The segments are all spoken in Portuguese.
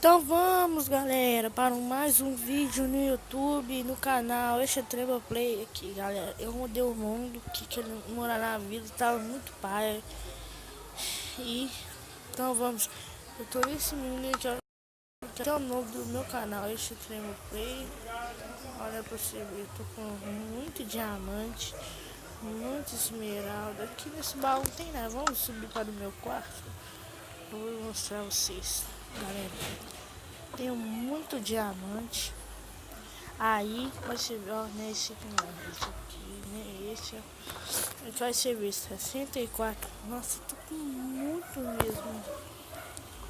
Então vamos, galera, para mais um vídeo no YouTube, no canal Extrema Play aqui, galera. Eu mudei o mundo, que ele morar na vida, tava muito pai. E então vamos, eu tô nesse mundo aqui, ó, que é o nome do meu canal Extrema Play. Olha pra você ver, eu tô com muito diamante, muito esmeralda. Aqui nesse baú não tem nada, vamos subir para o meu quarto. Eu vou mostrar a vocês, galera. Tenho muito diamante. Aí você vê, ó, nesse aqui não, esse aqui, né? Esse, ó. Aqui vai ser ver 64. Nossa, tô com muito mesmo.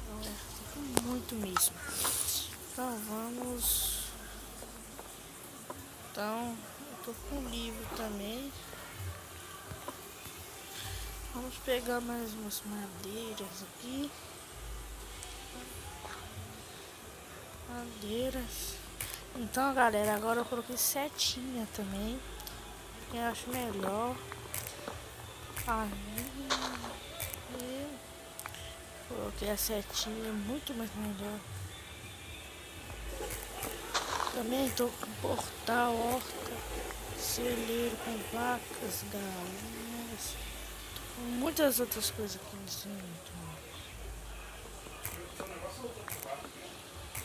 Tô com muito mesmo. Então vamos. Então, eu tô com livro também. Vamos pegar mais umas madeiras aqui. Madeiras. Então, galera, agora eu coloquei setinha também. Eu acho melhor. Aí, coloquei a setinha, muito mais melhor. Também tô com portal, horta, celeiro com vacas, galinhas, com muitas outras coisas aqui nesse mundo.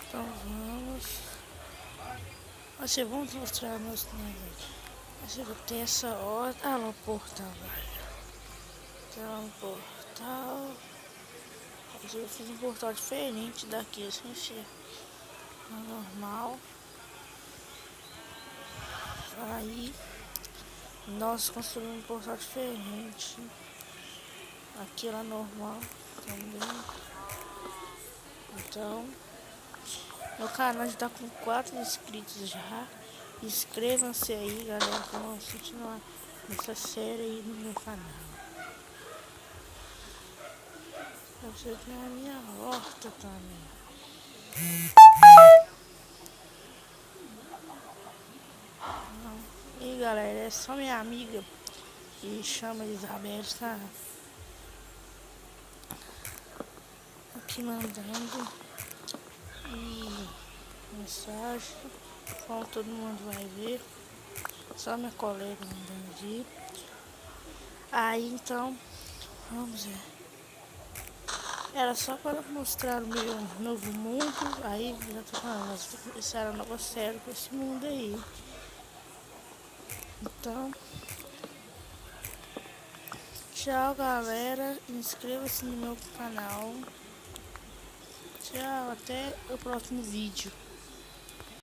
Então vamos. Vamos mostrar meus negócios. Eu vou ter essa horta. Ah, lá o portal, galera. Tem lá um portal. Eu fiz um portal diferente daqui, assim, ser normal. Aí nós construímos um portal diferente. Aqui lá normal também. Então, meu canal já tá com 4 inscritos já. Inscrevam-se aí, galera, pra nós continuar essa série aí no meu canal. Você tem a minha horta também. E galera, é só minha amiga que chama Isabel, tá aqui mandando e mensagem, como todo mundo vai ver. Só minha colega mandando aqui. Aí então, vamos ver. Era só para mostrar o meu novo mundo. Aí já tô falando, nós vamos começar a nova série com esse mundo aí. Então, tchau, galera. Inscreva-se no meu canal. Tchau, até o próximo vídeo.